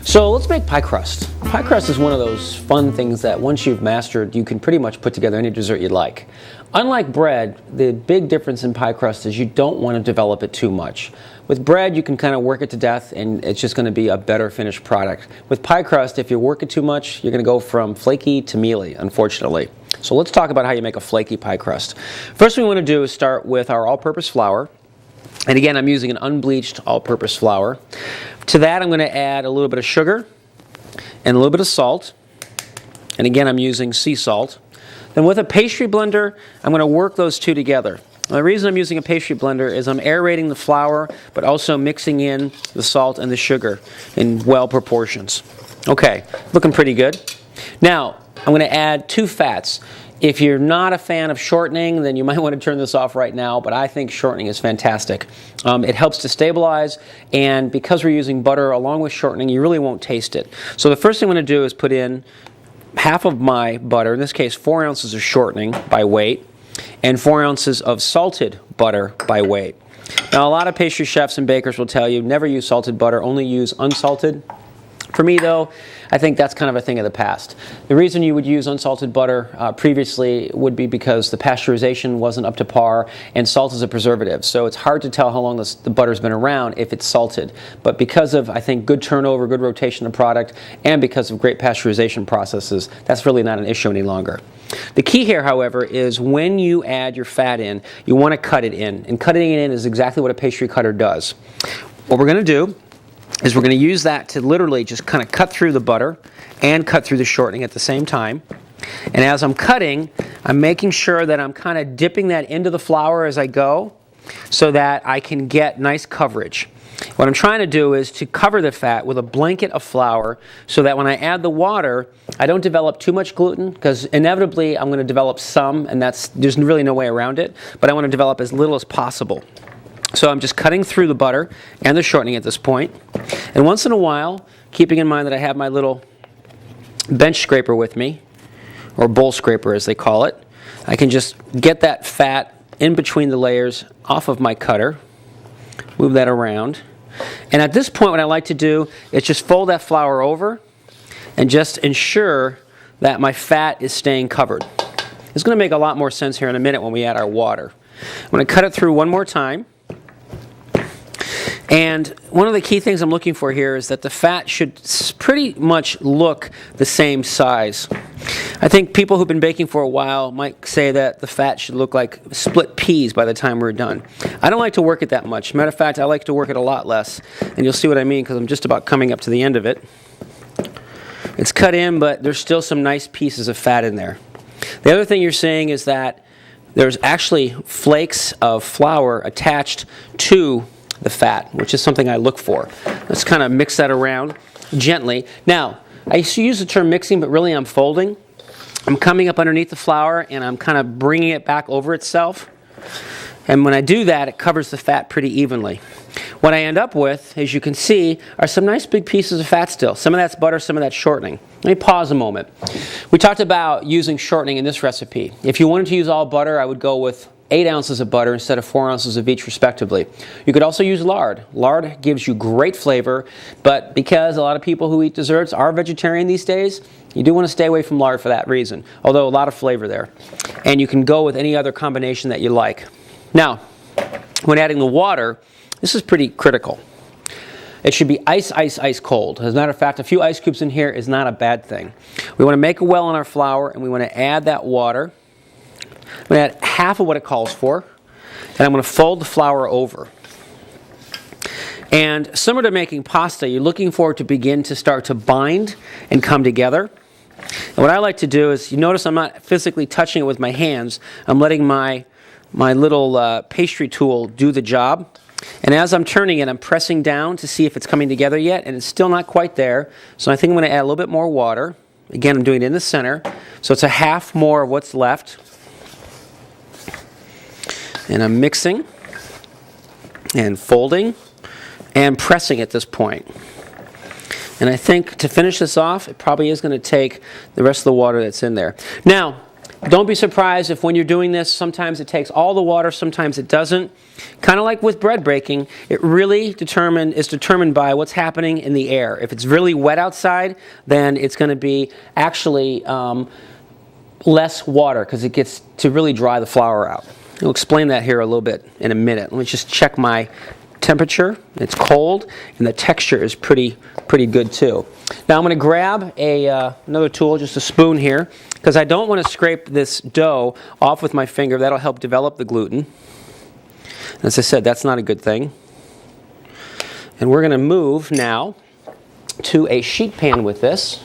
So let's make pie crust. Pie crust is one of those fun things that once you've mastered, you can pretty much put together any dessert you'd like. Unlike bread, the big difference in pie crust is you don't want to develop it too much. With bread, you can kind of work it to death and it's just going to be a better finished product. With pie crust, if you work it too much, you're going to go from flaky to mealy, unfortunately. So let's talk about how you make a flaky pie crust. First thing we want to do is start with our all-purpose flour. And again, I'm using an unbleached all-purpose flour. To that, I'm going to add a little bit of sugar and a little bit of salt. And again, I'm using sea salt. Then with a pastry blender, I'm going to work those two together. Now, the reason I'm using a pastry blender is I'm aerating the flour, but also mixing in the salt and the sugar in well proportions. Okay, looking pretty good. Now, I'm going to add 2 fats. If you're not a fan of shortening, then you might want to turn this off right now, but I think shortening is fantastic. It helps to stabilize, and because we're using butter along with shortening, you really won't taste it. So the first thing I'm going to do is put in half of my butter, in this case 4 ounces of shortening by weight, and 4 ounces of salted butter by weight. Now, a lot of pastry chefs and bakers will tell you never use salted butter, only use unsalted. For me, though, I think that's kind of a thing of the past. The reason you would use unsalted butter previously would be because the pasteurization wasn't up to par, and salt is a preservative. So it's hard to tell how long the butter's been around if it's salted. But because of, I think, good turnover, good rotation of product, and because of great pasteurization processes, that's really not an issue any longer. The key here, however, is when you add your fat in, you want to cut it in. And cutting it in is exactly what a pastry cutter does. What we're going to do is we're going to use that to literally just kind of cut through the butter and cut through the shortening at the same time. And as I'm cutting, I'm making sure that I'm kind of dipping that into the flour as I go so that I can get nice coverage. What I'm trying to do is to cover the fat with a blanket of flour so that when I add the water, I don't develop too much gluten, because inevitably I'm going to develop some, and there's really no way around it, but I want to develop as little as possible. So I'm just cutting through the butter and the shortening at this point. And once in a while, keeping in mind that I have my little bench scraper with me, or bowl scraper as they call it, I can just get that fat in between the layers off of my cutter, move that around. And at this point, what I like to do is just fold that flour over and just ensure that my fat is staying covered. It's going to make a lot more sense here in a minute when we add our water. I'm going to cut it through one more time. And one of the key things I'm looking for here is that the fat should pretty much look the same size. I think people who've been baking for a while might say that the fat should look like split peas by the time we're done. I don't like to work it that much. Matter of fact, I like to work it a lot less. And you'll see what I mean because I'm just about coming up to the end of it. It's cut in, but there's still some nice pieces of fat in there. The other thing you're seeing is that there's actually flakes of flour attached to the fat, which is something I look for. Let's kind of mix that around gently. Now, I use the term mixing, but really I'm folding. I'm coming up underneath the flour and I'm kind of bringing it back over itself. And when I do that, it covers the fat pretty evenly. What I end up with, as you can see, are some nice big pieces of fat still. Some of that's butter, some of that's shortening. Let me pause a moment. We talked about using shortening in this recipe. If you wanted to use all butter, I would go with 8 ounces of butter instead of 4 ounces of each respectively. You could also use lard. Lard gives you great flavor, but because a lot of people who eat desserts are vegetarian these days, you do want to stay away from lard for that reason, although a lot of flavor there. And you can go with any other combination that you like. Now, when adding the water, this is pretty critical. It should be ice, ice, ice cold. As a matter of fact, a few ice cubes in here is not a bad thing. We want to make a well in our flour, and we want to add that water. I'm going to add half of what it calls for, and I'm going to fold the flour over. And similar to making pasta, you're looking for it to begin to start to bind and come together. And what I like to do is, you notice I'm not physically touching it with my hands. I'm letting my little pastry tool do the job. And as I'm turning it, I'm pressing down to see if it's coming together yet, and it's still not quite there. So I think I'm going to add a little bit more water. Again, I'm doing it in the center. So it's a half more of what's left. And I'm mixing and folding and pressing at this point. And I think to finish this off, it probably is going to take the rest of the water that's in there. Now, Don't be surprised if when you're doing this, sometimes it takes all the water, sometimes it doesn't. Kind of like with bread baking, it really is determined by what's happening in the air. If it's really wet outside, then it's going to be actually less water because it gets to really dry the flour out. I'll explain that here a little bit in a minute. Let me just check my temperature. It's cold, and the texture is pretty good too. Now I'm going to grab another tool, just a spoon here, because I don't want to scrape this dough off with my finger. That'll help develop the gluten. As I said, that's not a good thing. And we're going to move now to a sheet pan with this.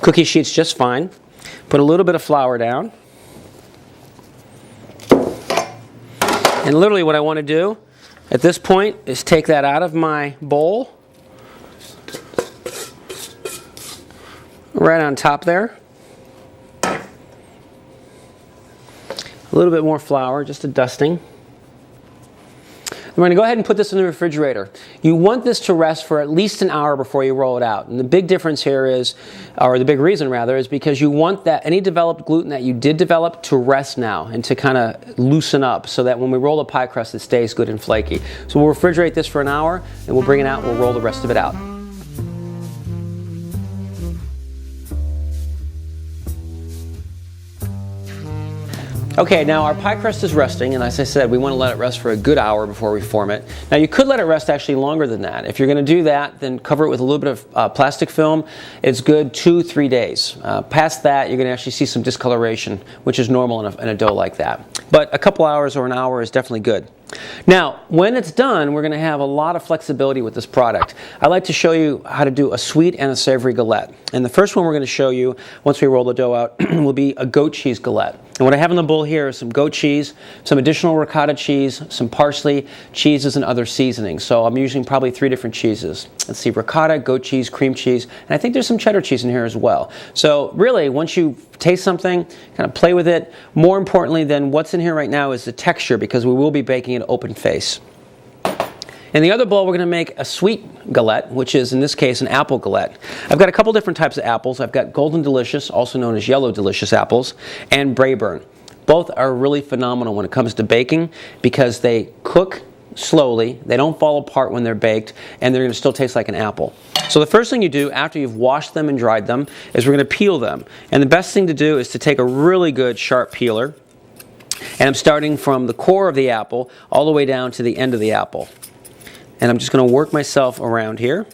Cookie sheet's just fine. Put a little bit of flour down. And literally what I want to do at this point is take that out of my bowl, right on top there. A little bit more flour, just a dusting. We're going to go ahead and put this in the refrigerator. You want this to rest for at least an hour before you roll it out. And the big difference here is, or the big reason rather, is because you want that any developed gluten that you did develop to rest now and to kind of loosen up so that when we roll the pie crust it stays good and flaky. So we'll refrigerate this for an hour and we'll bring it out and we'll roll the rest of it out. Okay, now our pie crust is resting, and as I said, we want to let it rest for a good hour before we form it. Now you could let it rest actually longer than that. If you're going to do that, then cover it with a little bit of plastic film. It's good 2-3 days. Past that, you're going to actually see some discoloration, which is normal in a dough like that. But a couple hours or an hour is definitely good. Now, when it's done, we're going to have a lot of flexibility with this product. I like to show you how to do a sweet and a savory galette. And the first one we're going to show you, once we roll the dough out, will be a goat cheese galette. And what I have in the bowl here is some goat cheese, some additional ricotta cheese, some parsley, cheeses, and other seasonings. So I'm using probably 3 different cheeses. Let's see, ricotta, goat cheese, cream cheese, and I think there's some cheddar cheese in here as well. So really, once you taste something, kind of play with it. More importantly than what's in here right now is the texture, because we will be baking it open face. In the other bowl, we're going to make a sweet galette, which is, in this case, an apple galette. I've got a couple different types of apples. I've got Golden Delicious, also known as Yellow Delicious apples, and Braeburn. Both are really phenomenal when it comes to baking because they cook slowly, they don't fall apart when they're baked, and they're going to still taste like an apple. So the first thing you do after you've washed them and dried them is we're going to peel them. And the best thing to do is to take a really good sharp peeler, and I'm starting from the core of the apple all the way down to the end of the apple. And I'm just going to work myself around here.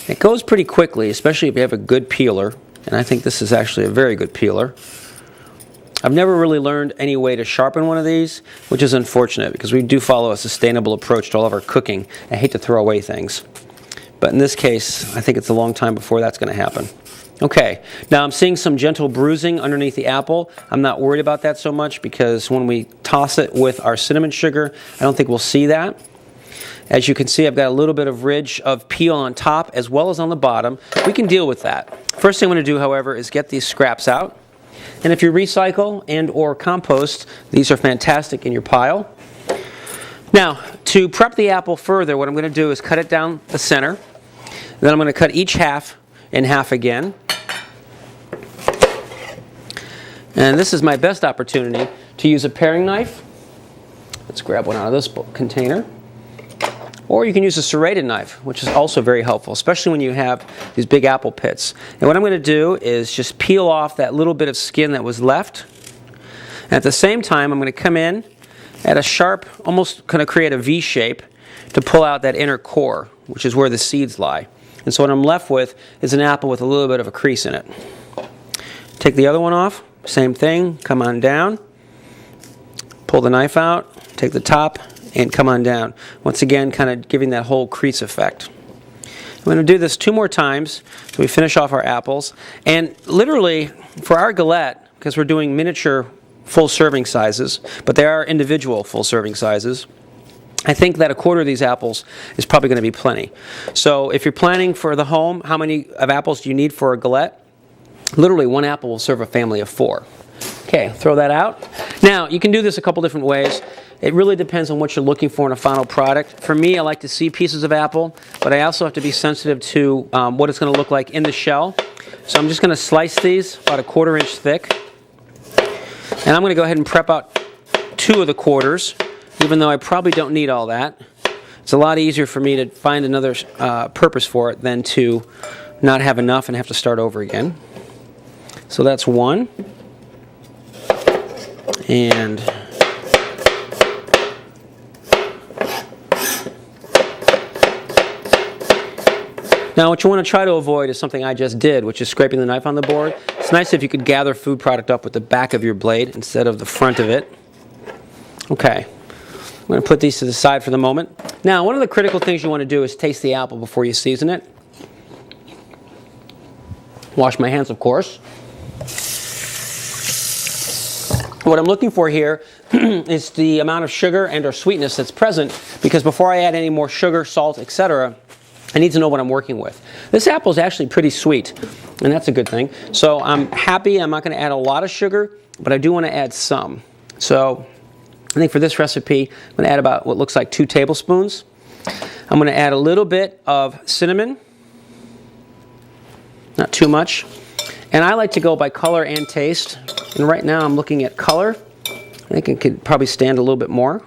It goes pretty quickly, especially if you have a good peeler, and I think this is actually a very good peeler. I've never really learned any way to sharpen one of these, which is unfortunate because we do follow a sustainable approach to all of our cooking. I hate to throw away things. But in this case, I think it's a long time before that's going to happen. Okay, now I'm seeing some gentle bruising underneath the apple. I'm not worried about that so much because when we toss it with our cinnamon sugar, I don't think we'll see that. As you can see, I've got a little bit of ridge of peel on top as well as on the bottom. We can deal with that. First thing I'm going to do, however, is get these scraps out. And if you recycle and or compost, these are fantastic in your pile. Now, to prep the apple further, what I'm going to do is cut it down the center. Then I'm going to cut each half in half again. And this is my best opportunity to use a paring knife. Let's grab one out of this container. Or you can use a serrated knife, which is also very helpful, especially when you have these big apple pits. And what I'm going to do is just peel off that little bit of skin that was left. And at the same time, I'm going to come in at a sharp, almost going to create a V shape to pull out that inner core, which is where the seeds lie. And so what I'm left with is an apple with a little bit of a crease in it. Take the other one off, same thing, come on down, pull the knife out, take the top, and come on down. Once again, kind of giving that whole crease effect. I'm going to do this 2 more times so we finish off our apples. And literally, for our galette, because we're doing miniature full serving sizes, but they are individual full serving sizes, I think that 1/4 of these apples is probably going to be plenty. So if you're planning for the home, how many of apples do you need for a galette? Literally 1 apple will serve a family of 4. Okay, throw that out. Now, you can do this a couple different ways. It really depends on what you're looking for in a final product. For me, I like to see pieces of apple, but I also have to be sensitive to what it's going to look like in the shell. So I'm just going to slice these about 1/4 inch thick. And I'm going to go ahead and prep out 2 of the quarters, even though I probably don't need all that. It's a lot easier for me to find another purpose for it than to not have enough and have to start over again. So that's 1. And now what you want to try to avoid is something I just did, which is scraping the knife on the board. It's nice if you could gather food product up with the back of your blade instead of the front of it. Okay, I'm going to put these to the side for the moment. Now, one of the critical things you want to do is taste the apple before you season it. Wash my hands, of course. What I'm looking for here is the amount of sugar and or sweetness that's present, because before I add any more sugar, salt, etc., I need to know what I'm working with. This apple is actually pretty sweet, and that's a good thing. So I'm happy. I'm not going to add a lot of sugar, but I do want to add some. So I think for this recipe, I'm going to add about what looks like 2 tablespoons. I'm going to add a little bit of cinnamon, not too much. And I like to go by color and taste. And right now I'm looking at color. I think it could probably stand a little bit more.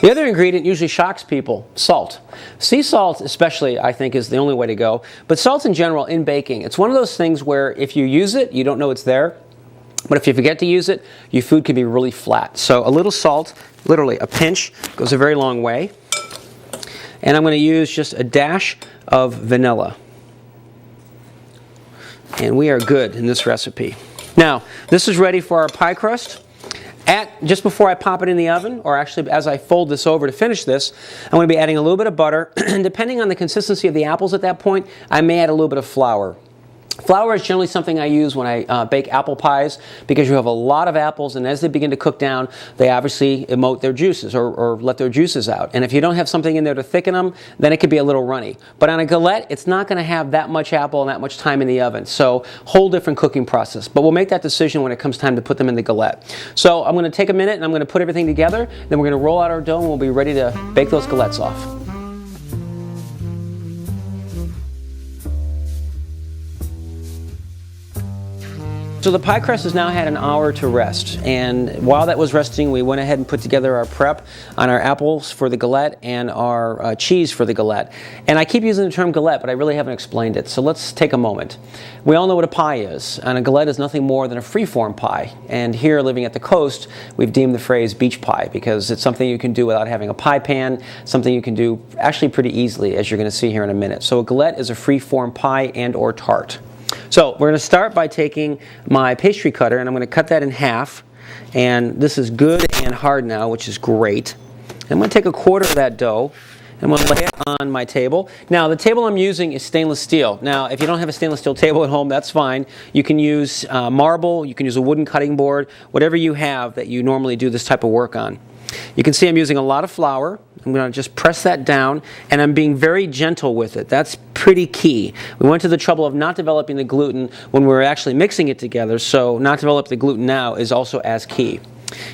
The other ingredient usually shocks people, salt. Sea salt especially, I think, is the only way to go. But salt in general in baking, it's one of those things where if you use it, you don't know it's there. But if you forget to use it, your food can be really flat. So a little salt, literally a pinch, goes a very long way. And I'm going to use just a dash of vanilla. And we are good in this recipe. Now, this is ready for our pie crust. Just before I pop it in the oven, or actually as I fold this over to finish this, I'm going to be adding a little bit of butter. And depending on the consistency of the apples at that point, I may add a little bit of flour. Flour is generally something I use when I bake apple pies, because you have a lot of apples, and as they begin to cook down, they obviously emote their juices or let their juices out. And if you don't have something in there to thicken them, then it could be a little runny. But on a galette, it's not going to have that much apple and that much time in the oven. So whole different cooking process. But we'll make that decision when it comes time to put them in the galette. So I'm going to take a minute and I'm going to put everything together. Then we're going to roll out our dough and we'll be ready to bake those galettes off. So the pie crust has now had an hour to rest, and while that was resting, we went ahead and put together our prep on our apples for the galette and our cheese for the galette. And I keep using the term galette, but I really haven't explained it, so let's take a moment. We all know what a pie is, and a galette is nothing more than a free-form pie. And here, living at the coast, we've deemed the phrase beach pie because it's something you can do without having a pie pan, something you can do actually pretty easily, as you're going to see here in a minute. So a galette is a free-form pie and or tart. So we're going to start by taking my pastry cutter and I'm going to cut that in half. And this is good and hard now, which is great. I'm going to take 1/4 of that dough and I'm going to lay it on my table. Now the table I'm using is stainless steel. Now if you don't have a stainless steel table at home, that's fine. You can use marble, you can use a wooden cutting board, whatever you have that you normally do this type of work on. You can see I'm using a lot of flour. I'm going to just press that down, and I'm being very gentle with it. That's pretty key. We went to the trouble of not developing the gluten when we were actually mixing it together, so not develop the gluten now is also as key.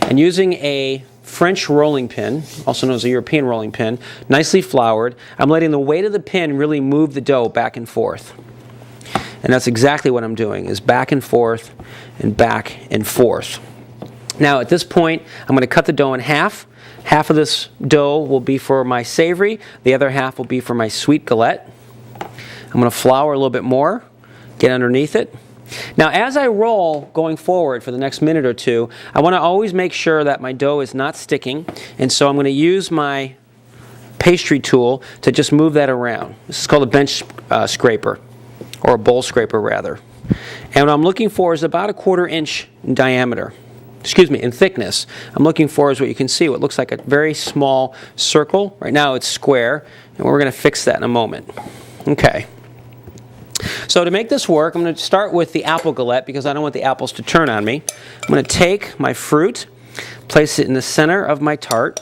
And using a French rolling pin, also known as a European rolling pin, nicely floured, I'm letting the weight of the pin really move the dough back and forth. And that's exactly what I'm doing, is back and forth and back and forth. Now at this point, I'm going to cut the dough in half. Half of this dough will be for my savory. The other half will be for my sweet galette. I'm going to flour a little bit more, get underneath it. Now as I roll going forward for the next minute or two, I want to always make sure that my dough is not sticking. And so I'm going to use my pastry tool to just move that around. This is called a bench scraper, or a bowl scraper rather. And what I'm looking for is about 1/4 inch in diameter. In thickness. I'm looking for is what you can see, what looks like a very small circle. Right now it's square, and we're going to fix that in a moment. Okay. So to make this work, I'm going to start with the apple galette because I don't want the apples to turn on me. I'm going to take my fruit, place it in the center of my tart.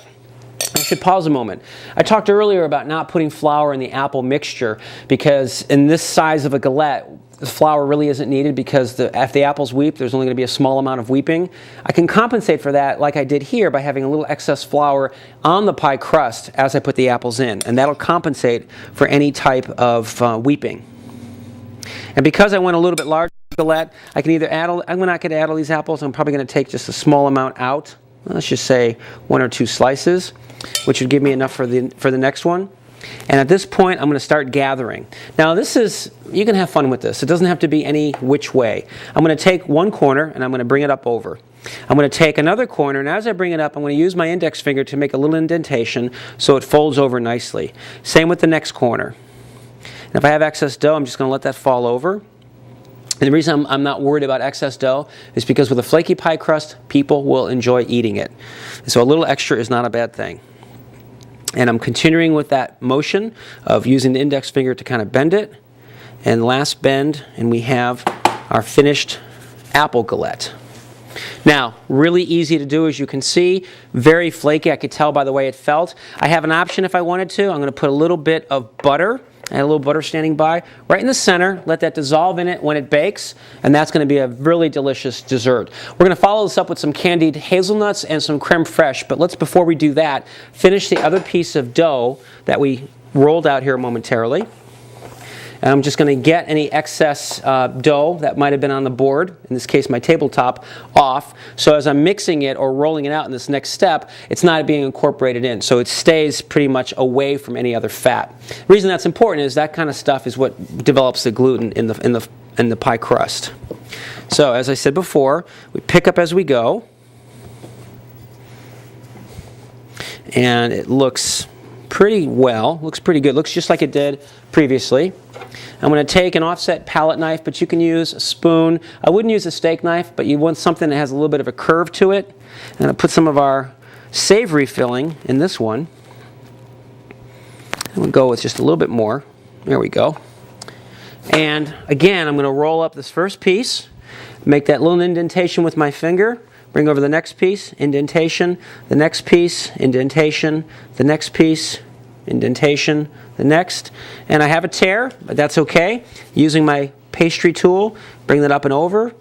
I should pause a moment. I talked earlier about not putting flour in the apple mixture because in this size of a galette, flour really isn't needed because if the apples weep, there's only going to be a small amount of weeping. I can compensate for that like I did here by having a little excess flour on the pie crust as I put the apples in, and that'll compensate for any type of weeping. And because I went a little bit larger galette, I can either add, I'm not going to add all these apples, I'm probably going to take just a small amount out. Let's just say 1 or 2 slices, which would give me enough for the next one. And at this point, I'm going to start gathering. Now you can have fun with this. It doesn't have to be any which way. I'm going to take one corner and I'm going to bring it up over. I'm going to take another corner, and as I bring it up, I'm going to use my index finger to make a little indentation so it folds over nicely. Same with the next corner. And if I have excess dough, I'm just going to let that fall over. And the reason I'm not worried about excess dough is because with a flaky pie crust, people will enjoy eating it. So a little extra is not a bad thing. And I'm continuing with that motion of using the index finger to kind of bend it. And last bend, and we have our finished apple galette. Now, really easy to do, as you can see. Very flaky, I could tell by the way it felt. I have an option if I wanted to. I'm going to put a little bit of butter. I had a little butter standing by right in the center. Let that dissolve in it when it bakes, and that's going to be a really delicious dessert. We're going to follow this up with some candied hazelnuts and some creme fraiche, but let's, before we do that, finish the other piece of dough that we rolled out here momentarily. And I'm just going to get any excess dough that might have been on the board, in this case my tabletop, off. So as I'm mixing it or rolling it out in this next step, it's not being incorporated in. So it stays pretty much away from any other fat. The reason that's important is that kind of stuff is what develops the gluten in the pie crust. So as I said before, we pick up as we go. And it looks pretty well, looks pretty good, looks just like it did previously. I'm going to take an offset palette knife, but you can use a spoon. I wouldn't use a steak knife, but you want something that has a little bit of a curve to it. And I'll put some of our savory filling in this one. And we'll go with just a little bit more. There we go. And again, I'm going to roll up this first piece, make that little indentation with my finger, bring over the next piece, indentation, the next piece, indentation, the next piece, indentation, the next. And I have a tear, but that's okay. Using my pastry tool, bring that up and over.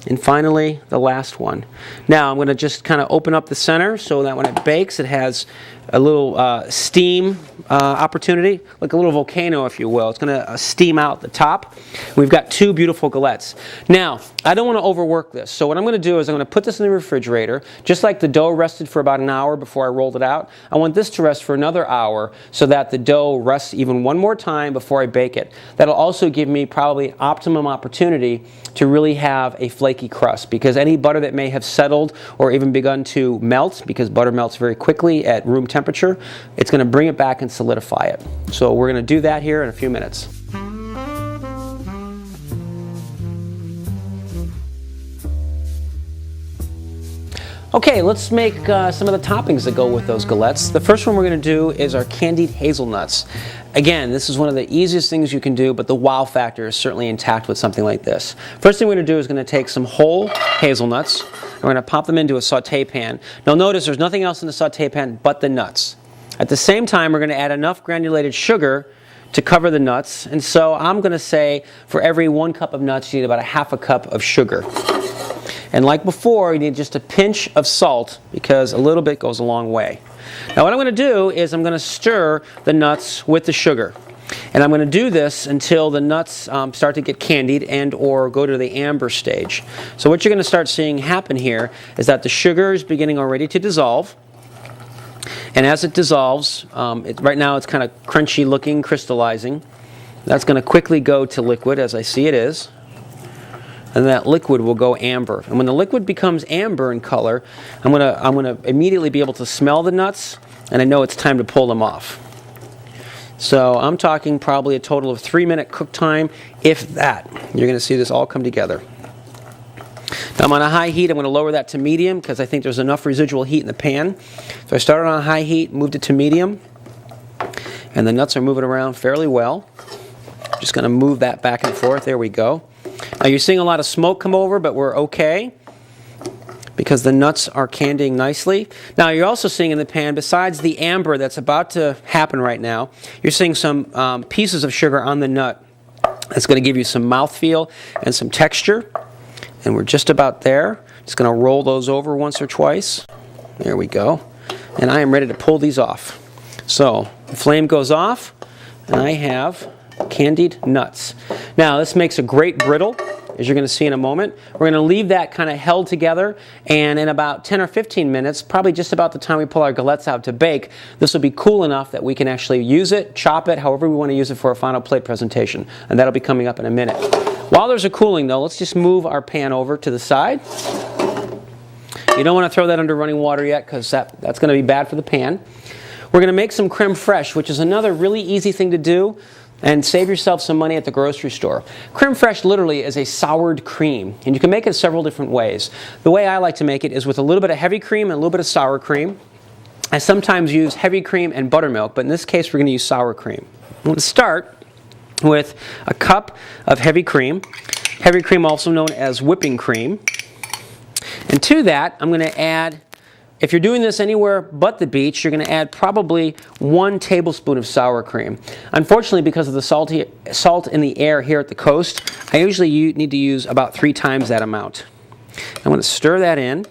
And finally, the last one. Now I'm going to just kind of open up the center so that when it bakes, it has a little steam opportunity, like a little volcano, if you will. It's going to steam out the top. We've got 2 beautiful galettes. Now, I don't want to overwork this. So what I'm going to do is I'm going to put this in the refrigerator. Just like the dough rested for about an hour before I rolled it out, I want this to rest for another hour so that the dough rests even one more time before I bake it. That'll also give me probably optimum opportunity to really have a flaky crust, because any butter that may have settled or even begun to melt, because butter melts very quickly at room temperature, it's going to bring it back and solidify it. So we're going to do that here in a few minutes. Okay, let's make some of the toppings that go with those galettes. The first one we're going to do is our candied hazelnuts. Again, this is one of the easiest things you can do, but the wow factor is certainly intact with something like this. First thing we're going to do is going to take some whole hazelnuts. We're going to pop them into a saute pan. Now notice there's nothing else in the saute pan but the nuts. At the same time, we're going to add enough granulated sugar to cover the nuts. And so I'm going to say for every 1 cup of nuts, you need about a half a cup of sugar. And like before, you need just a pinch of salt, because a little bit goes a long way. Now what I'm going to do is I'm going to stir the nuts with the sugar. And I'm going to do this until the nuts start to get candied and or go to the amber stage. So what you're going to start seeing happen here is that the sugar is beginning already to dissolve. And as it dissolves, right now it's kind of crunchy looking, crystallizing. That's going to quickly go to liquid, as I see it is. And that liquid will go amber. And when the liquid becomes amber in color, I'm gonna immediately be able to smell the nuts, and I know it's time to pull them off. So I'm talking probably a total of 3-minute cook time, if that. You're going to see this all come together. Now I'm on a high heat. I'm going to lower that to medium because I think there's enough residual heat in the pan. So I started on high heat, moved it to medium, and the nuts are moving around fairly well. Just going to move that back and forth. There we go. Now you're seeing a lot of smoke come over, but we're okay because the nuts are candying nicely. Now you're also seeing in the pan, besides the amber that's about to happen right now, you're seeing some pieces of sugar on the nut. That's going to give you some mouthfeel and some texture. And we're just about there. Just going to roll those over once or twice. There we go. And I am ready to pull these off. So the flame goes off, and I have candied nuts. Now this makes a great brittle, as you're going to see in a moment. We're going to leave that kind of held together, and in about 10 or 15 minutes, probably just about the time we pull our galettes out to bake, this will be cool enough that we can actually use it, chop it, however we want to use it for a final plate presentation. And that'll be coming up in a minute. While there's a cooling though, let's just move our pan over to the side. You don't want to throw that under running water yet, because that's going to be bad for the pan. We're going to make some creme fraiche, which is another really easy thing to do, and save yourself some money at the grocery store. Creme fraiche literally is a soured cream, and you can make it several different ways. The way I like to make it is with a little bit of heavy cream and a little bit of sour cream. I sometimes use heavy cream and buttermilk, but in this case we're going to use sour cream. I'm going to start with a cup of heavy cream also known as whipping cream. And to that, I'm going to add, if you're doing this anywhere but the beach, you're going to add probably 1 tablespoon of sour cream. Unfortunately, because of the salt in the air here at the coast, I usually need to use about 3 times that amount. I'm going to stir that in.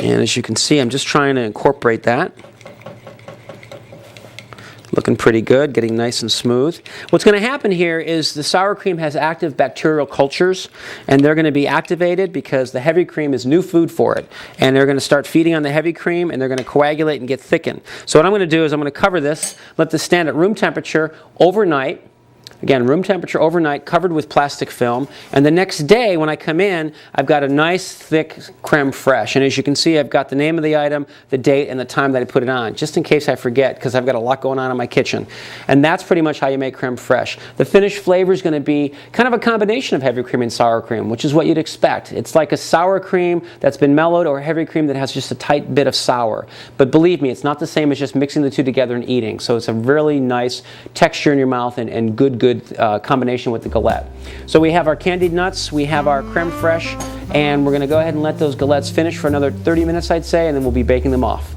And as you can see, I'm just trying to incorporate that. Looking pretty good, getting nice and smooth. What's going to happen here is the sour cream has active bacterial cultures, and they're going to be activated because the heavy cream is new food for it. And they're going to start feeding on the heavy cream, and they're going to coagulate and get thickened. So what I'm going to do is I'm going to cover this, let this stand at room temperature overnight. Again, room temperature overnight, covered with plastic film. And the next day, when I come in, I've got a nice, thick creme fraiche. And as you can see, I've got the name of the item, the date, and the time that I put it on, just in case I forget, because I've got a lot going on in my kitchen. And that's pretty much how you make creme fraiche. The finished flavor is going to be kind of a combination of heavy cream and sour cream, which is what you'd expect. It's like a sour cream that's been mellowed, or a heavy cream that has just a tight bit of sour. But believe me, it's not the same as just mixing the two together and eating. So it's a really nice texture in your mouth and good combination with the galette. So we have our candied nuts, we have our creme fraiche, and we're going to go ahead and let those galettes finish for another 30 minutes, I'd say, and then we'll be baking them off.